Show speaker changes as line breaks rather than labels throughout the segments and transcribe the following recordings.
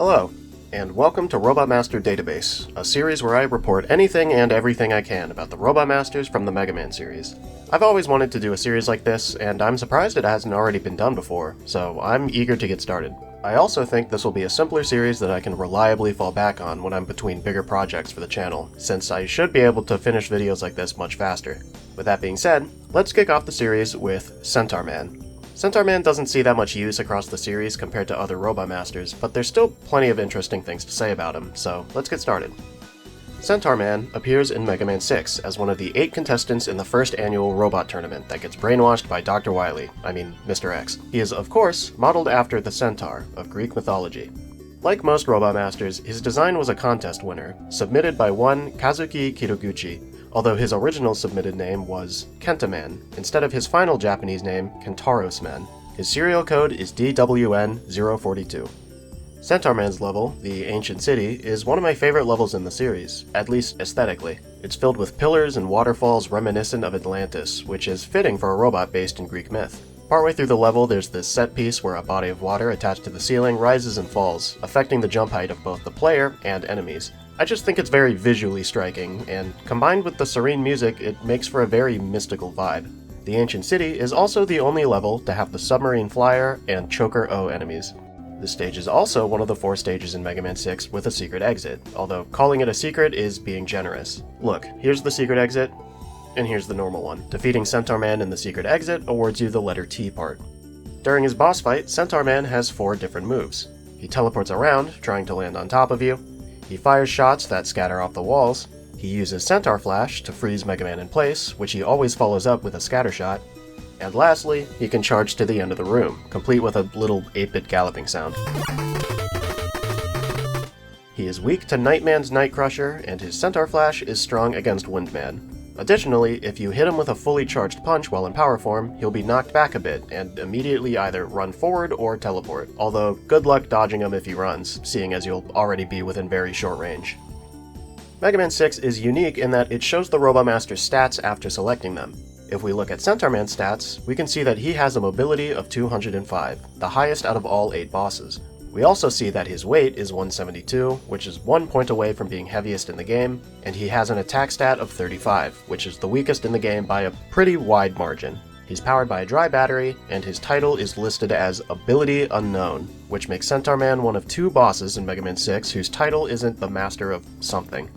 Hello, and welcome to Robot Master Database, a series where I report anything and everything I can about the Robot Masters from the Mega Man series. I've always wanted to do a series like this, and I'm surprised it hasn't already been done before, so I'm eager to get started. I also think this will be a simpler series that I can reliably fall back on when I'm between bigger projects for the channel, since I should be able to finish videos like this much faster. With that being said, let's kick off the series with Centaur Man. Centaur Man doesn't see that much use across the series compared to other Robot Masters, but there's still plenty of interesting things to say about him, so let's get started. Centaur Man appears in Mega Man 6 as one of the 8 contestants in the first annual robot tournament that gets brainwashed by Dr. Wily, Mr. X. He is, of course, modeled after the Centaur of Greek mythology. Like most Robot Masters, his design was a contest winner, submitted by one Kazuki Kidoguchi, although his original submitted name was Centaur Man, instead of his final Japanese name, Centaur Man. His serial code is DWN-042. Centaur Man's level, the Ancient City, is one of my favorite levels in the series, at least aesthetically. It's filled with pillars and waterfalls reminiscent of Atlantis, which is fitting for a robot based in Greek myth. Partway through the level, there's this set piece where a body of water attached to the ceiling rises and falls, affecting the jump height of both the player and enemies. I just think it's very visually striking, and combined with the serene music, it makes for a very mystical vibe. The Ancient City is also the only level to have the Submarine Flyer and Choker O enemies. This stage is also one of the 4 stages in Mega Man 6 with a secret exit, although calling it a secret is being generous. Look, here's the secret exit, and here's the normal one. Defeating Centaur Man in the secret exit awards you the letter T part. During his boss fight, Centaur Man has 4 different moves. He teleports around, trying to land on top of you. He fires shots that scatter off the walls. He uses Centaur Flash to freeze Mega Man in place, which he always follows up with a scatter shot. And lastly, he can charge to the end of the room, complete with a little 8-bit galloping sound. He is weak to Nightman's Night Crusher, and his Centaur Flash is strong against Windman. Additionally, if you hit him with a fully charged punch while in power form, he'll be knocked back a bit and immediately either run forward or teleport, although good luck dodging him if he runs, seeing as you'll already be within very short range. Mega Man 6 is unique in that it shows the Robot Master's stats after selecting them. If we look at Centaur Man's stats, we can see that he has a mobility of 205, the highest out of all 8 bosses. We also see that his weight is 172, which is 1 point away from being heaviest in the game, and he has an attack stat of 35, which is the weakest in the game by a pretty wide margin. He's powered by a dry battery, and his title is listed as Ability Unknown, which makes Centaur Man one of 2 bosses in Mega Man 6 whose title isn't the Master of something.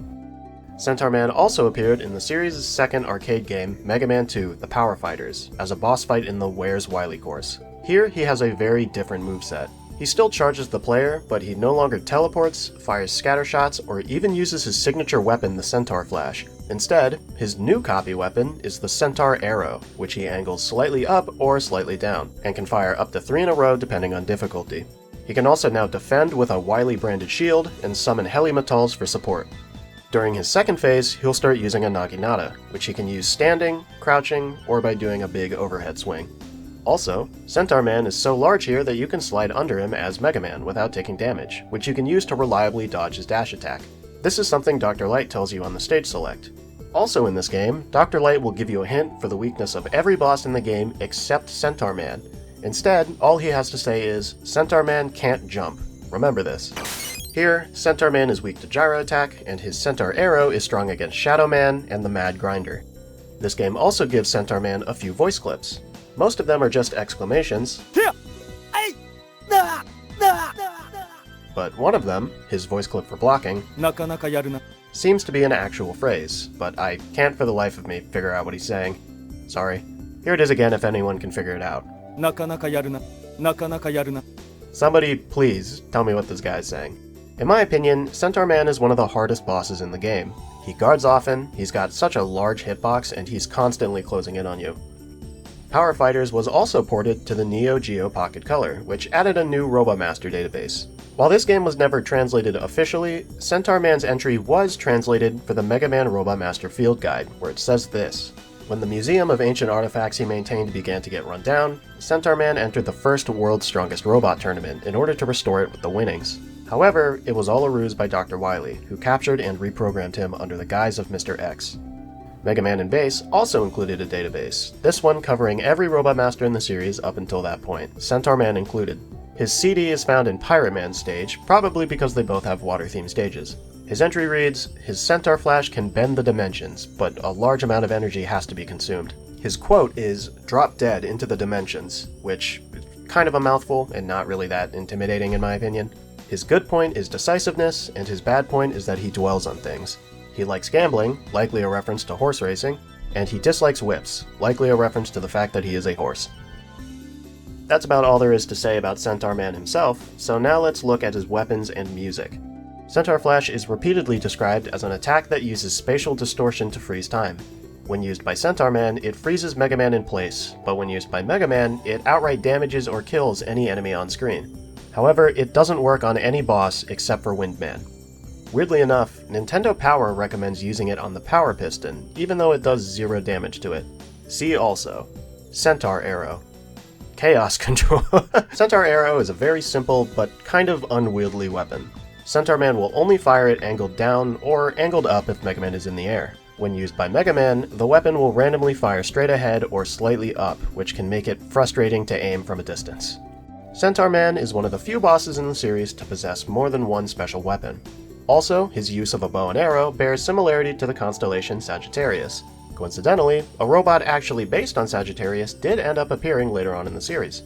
Centaur Man also appeared in the series' second arcade game, Mega Man 2: The Power Fighters, as a boss fight in the Where's Wily course. Here, he has a very different moveset. He still charges the player, but he no longer teleports, fires scatter shots, or even uses his signature weapon, the Centaur Flash. Instead, his new copy weapon is the Centaur Arrow, which he angles slightly up or slightly down, and can fire up to 3 in a row depending on difficulty. He can also now defend with a Wily-branded shield and summon Helimetals for support. During his second phase, he'll start using a Naginata, which he can use standing, crouching, or by doing a big overhead swing. Also, Centaur Man is so large here that you can slide under him as Mega Man without taking damage, which you can use to reliably dodge his dash attack. This is something Dr. Light tells you on the stage select. Also in this game, Dr. Light will give you a hint for the weakness of every boss in the game except Centaur Man. Instead, all he has to say is, Centaur Man can't jump. Remember this. Here, Centaur Man is weak to gyro attack, and his Centaur Arrow is strong against Shadow Man and the Mad Grinder. This game also gives Centaur Man a few voice clips. Most of them are just exclamations, but one of them, his voice clip for blocking, seems to be an actual phrase, but I can't for the life of me figure out what he's saying. Sorry. Here it is again if anyone can figure it out. Somebody please tell me what this guy's saying. In my opinion, Centaur Man is one of the hardest bosses in the game. He guards often, he's got such a large hitbox, and he's constantly closing in on you. Power Fighters was also ported to the Neo Geo Pocket Color, which added a new Robot Master database. While this game was never translated officially, Centaur Man's entry was translated for the Mega Man Robot Master Field Guide, where it says this. When the Museum of Ancient Artifacts he maintained began to get run down, Centaur Man entered the first World's Strongest Robot tournament in order to restore it with the winnings. However, it was all a ruse by Dr. Wily, who captured and reprogrammed him under the guise of Mr. X. Mega Man and Bass also included a database, this one covering every Robot Master in the series up until that point, Centaur Man included. His CD is found in Pirate Man's stage, probably because they both have water-themed stages. His entry reads, "His Centaur Flash can bend the dimensions, but a large amount of energy has to be consumed." His quote is, "Drop dead into the dimensions," which is kind of a mouthful and not really that intimidating in my opinion. His good point is decisiveness, and his bad point is that he dwells on things. He likes gambling, likely a reference to horse racing, and he dislikes whips, likely a reference to the fact that he is a horse. That's about all there is to say about Centaur Man himself, so now let's look at his weapons and music. Centaur Flash is repeatedly described as an attack that uses spatial distortion to freeze time. When used by Centaur Man, it freezes Mega Man in place, but when used by Mega Man, it outright damages or kills any enemy on screen. However, it doesn't work on any boss except for Windman. Weirdly enough, Nintendo Power recommends using it on the Power Piston, even though it does 0 damage to it. See also, Centaur Arrow. Chaos Control. Centaur Arrow is a very simple but kind of unwieldy weapon. Centaur Man will only fire it angled down or angled up if Mega Man is in the air. When used by Mega Man, the weapon will randomly fire straight ahead or slightly up, which can make it frustrating to aim from a distance. Centaur Man is one of the few bosses in the series to possess more than one special weapon. Also, his use of a bow and arrow bears similarity to the constellation Sagittarius. Coincidentally, a robot actually based on Sagittarius did end up appearing later on in the series.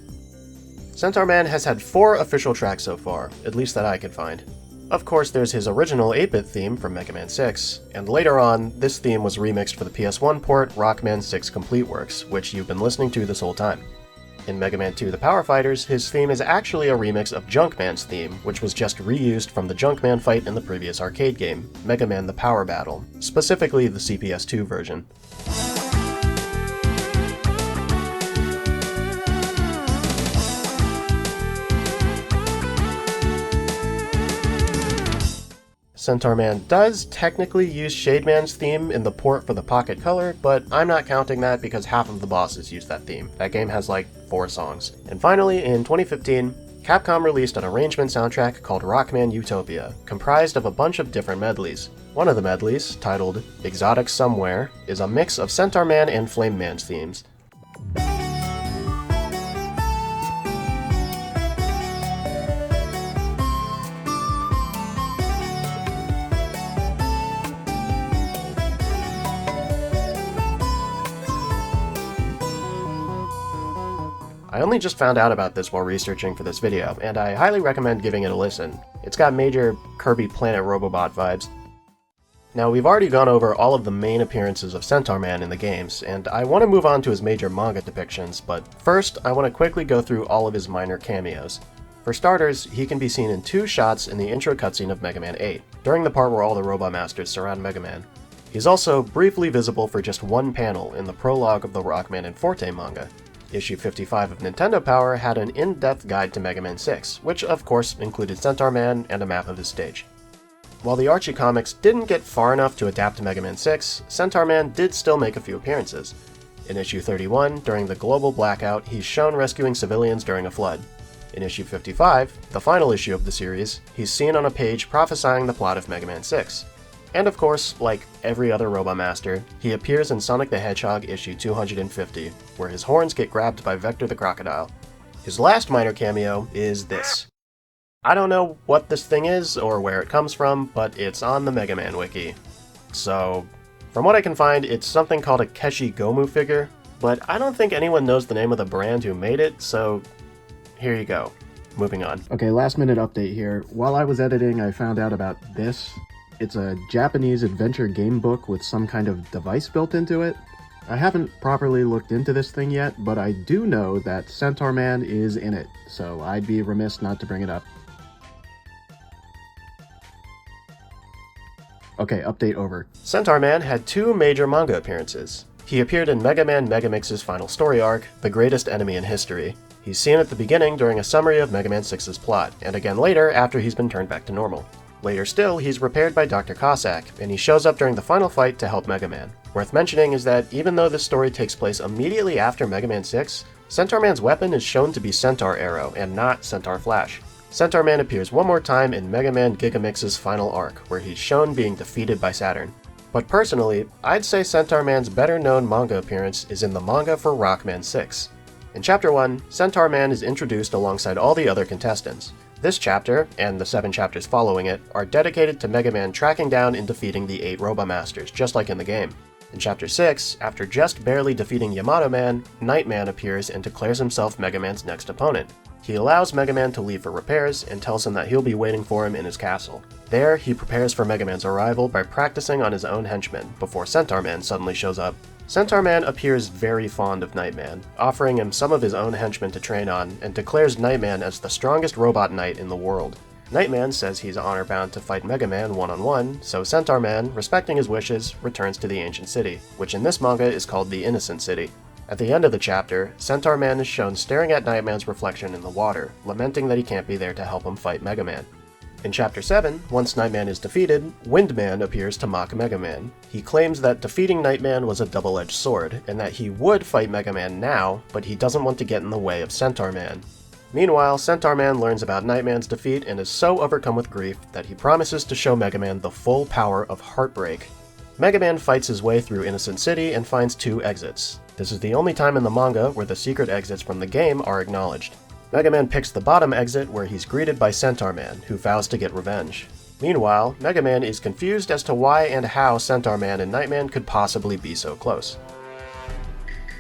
Centaur Man has had 4 official tracks so far, at least that I could find. Of course, there's his original 8-bit theme from Mega Man 6, and later on, this theme was remixed for the PS1 port Rockman 6 Complete Works, which you've been listening to this whole time. In Mega Man 2 The Power Fighters, his theme is actually a remix of Junkman's theme, which was just reused from the Junkman fight in the previous arcade game, Mega Man The Power Battle, specifically the CPS2 version. Centaur Man does technically use Shademan's theme in the port for the Pocket Color, but I'm not counting that because half of the bosses use that theme. That game has like 4 songs. And finally, in 2015, Capcom released an arrangement soundtrack called Rockman Utopia, comprised of a bunch of different medleys. One of the medleys, titled Exotic Somewhere, is a mix of Centaur Man and Flame Man's themes. I only just found out about this while researching for this video, and I highly recommend giving it a listen. It's got major Kirby Planet Robobot vibes. Now, we've already gone over all of the main appearances of Centaur Man in the games, and I want to move on to his major manga depictions, but first, I want to quickly go through all of his minor cameos. For starters, he can be seen in 2 shots in the intro cutscene of Mega Man 8, during the part where all the Robot Masters surround Mega Man. He's also briefly visible for just 1 panel in the prologue of the Rockman and Forte manga. Issue 55 of Nintendo Power had an in-depth guide to Mega Man 6, which of course included Centaur Man and a map of his stage. While the Archie comics didn't get far enough to adapt to Mega Man 6, Centaur Man did still make a few appearances. In issue 31, during the global blackout, he's shown rescuing civilians during a flood. In issue 55, the final issue of the series, he's seen on a page prophesying the plot of Mega Man 6. And of course, like every other Robot Master, he appears in Sonic the Hedgehog issue 250, where his horns get grabbed by Vector the Crocodile. His last minor cameo is this. I don't know what this thing is or where it comes from, but it's on the Mega Man wiki. So, from what I can find, it's something called a Keshi Gomu figure, but I don't think anyone knows the name of the brand who made it, so here you go. Moving on. Okay, last minute update here. While I was editing, I found out about this. It's a Japanese adventure game book with some kind of device built into it. I haven't properly looked into this thing yet, but I do know that Centaur Man is in it, so I'd be remiss not to bring it up. Okay, update over. Centaur Man had 2 major manga appearances. He appeared in Mega Man Megamix's final story arc, The Greatest Enemy in History. He's seen at the beginning during a summary of Mega Man 6's plot, and again later after he's been turned back to normal. Later still, he's repaired by Dr. Cossack, and he shows up during the final fight to help Mega Man. Worth mentioning is that even though this story takes place immediately after Mega Man 6, Centaur Man's weapon is shown to be Centaur Arrow and not Centaur Flash. Centaur Man appears one more time in Mega Man Gigamix's final arc, where he's shown being defeated by Saturn. But personally, I'd say Centaur Man's better known manga appearance is in the manga for Rockman 6. In Chapter 1, Centaur Man is introduced alongside all the other contestants. This chapter, and the 7 chapters following it, are dedicated to Mega Man tracking down and defeating the 8 Robomasters, just like in the game. In Chapter 6, after just barely defeating Yamato Man, Nightman appears and declares himself Mega Man's next opponent. He allows Mega Man to leave for repairs and tells him that he'll be waiting for him in his castle. There, he prepares for Mega Man's arrival by practicing on his own henchmen, before Centaur Man suddenly shows up. Centaur Man appears very fond of Nightman, offering him some of his own henchmen to train on, and declares Nightman as the strongest robot knight in the world. Nightman says he's honor-bound to fight Mega Man one-on-one, so Centaur Man, respecting his wishes, returns to the ancient city, which in this manga is called the Innocent City. At the end of the chapter, Centaur Man is shown staring at Nightman's reflection in the water, lamenting that he can't be there to help him fight Mega Man. In Chapter 7, once Nightman is defeated, Windman appears to mock Mega Man. He claims that defeating Nightman was a double-edged sword, and that he would fight Mega Man now, but he doesn't want to get in the way of Centaur Man. Meanwhile, Centaur Man learns about Nightman's defeat and is so overcome with grief that he promises to show Mega Man the full power of Heartbreak. Mega Man fights his way through Innocent City and finds 2 exits. This is the only time in the manga where the secret exits from the game are acknowledged. Mega Man picks the bottom exit where he's greeted by Centaur Man, who vows to get revenge. Meanwhile, Mega Man is confused as to why and how Centaur Man and Nightman could possibly be so close.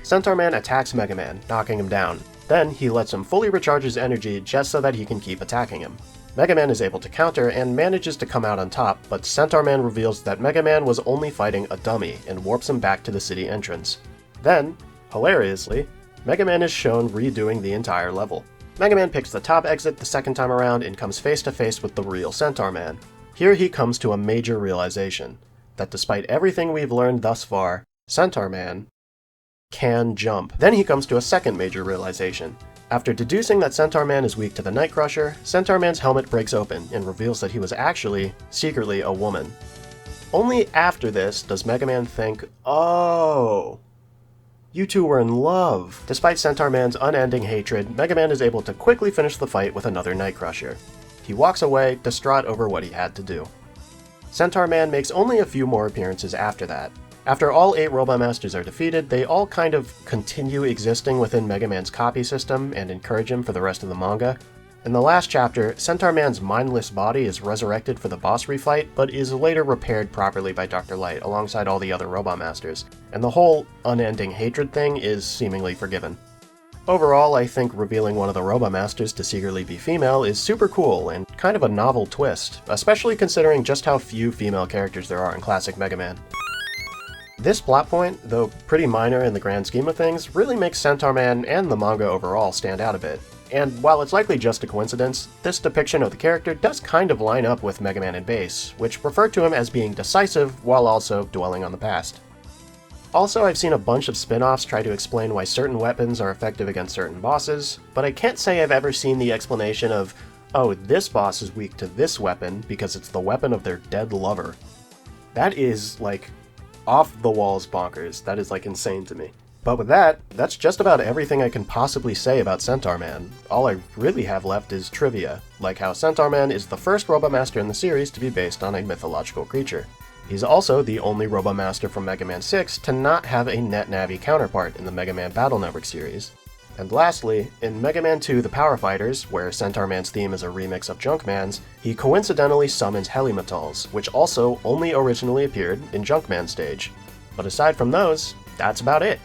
Centaur Man attacks Mega Man, knocking him down. Then, he lets him fully recharge his energy just so that he can keep attacking him. Mega Man is able to counter and manages to come out on top, but Centaur Man reveals that Mega Man was only fighting a dummy and warps him back to the city entrance. Then, hilariously, Mega Man is shown redoing the entire level. Mega Man picks the top exit the second time around and comes face to face with the real Centaur Man. Here he comes to a major realization, that despite everything we've learned thus far, Centaur Man can jump. Then he comes to a second major realization. After deducing that Centaur Man is weak to the Night Crusher, Centaur Man's helmet breaks open and reveals that he was actually, secretly, a woman. Only after this does Mega Man think, oh, you two were in love. Despite Centaur Man's unending hatred, Mega Man is able to quickly finish the fight with another Night Crusher. He walks away, distraught over what he had to do. Centaur Man makes only a few more appearances after that. After all 8 Robomasters are defeated, they all kind of continue existing within Mega Man's copy system and encourage him for the rest of the manga. In the last chapter, Centaur Man's mindless body is resurrected for the boss refight, but is later repaired properly by Dr. Light alongside all the other Robomasters, and the whole unending hatred thing is seemingly forgiven. Overall, I think revealing one of the Robomasters to secretly be female is super cool and kind of a novel twist, especially considering just how few female characters there are in classic Mega Man. This plot point, though pretty minor in the grand scheme of things, really makes Centaur Man and the manga overall stand out a bit. And while it's likely just a coincidence, this depiction of the character does kind of line up with Mega Man and Base, which refer to him as being decisive while also dwelling on the past. Also, I've seen a bunch of spin-offs try to explain why certain weapons are effective against certain bosses, but I can't say I've ever seen the explanation of, oh, this boss is weak to this weapon because it's the weapon of their dead lover. That is, like, off-the-walls bonkers. That is, like, insane to me. But with that, that's just about everything I can possibly say about Centaur Man. All I really have left is trivia, like how Centaur Man is the first Robomaster in the series to be based on a mythological creature. He's also the only Robomaster from Mega Man 6 to not have a NetNavi counterpart in the Mega Man Battle Network series. And lastly, in Mega Man 2 The Power Fighters, where Centaur Man's theme is a remix of Junkman's, he coincidentally summons Helimetals, which also only originally appeared in Junkman's stage. But aside from those, that's about it.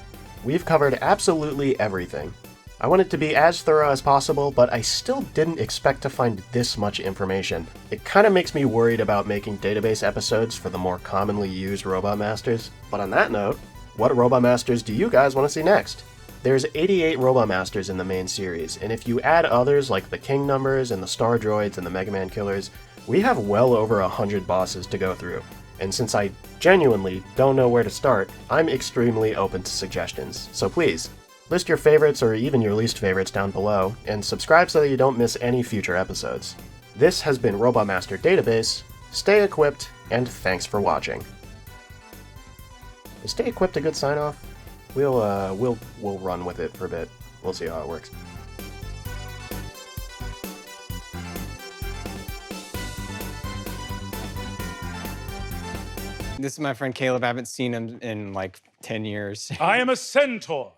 We've covered absolutely everything. I wanted to be as thorough as possible, but I still didn't expect to find this much information. It kinda makes me worried about making database episodes for the more commonly used Robomasters. But on that note, what Robomasters do you guys want to see next? There's 88 Robomasters in the main series, and if you add others like the King Numbers and the Star Droids and the Mega Man Killers, we have well over 100 bosses to go through. And since I genuinely don't know where to start, I'm extremely open to suggestions. So please, list your favorites or even your least favorites down below, and subscribe so that you don't miss any future episodes. This has been Robomaster Database. Stay equipped, and thanks for watching. Is stay equipped a good sign-off? We'll run with it for a bit. We'll see how it works.
This is my friend Caleb. I haven't seen him in like 10 years.
I am a centaur.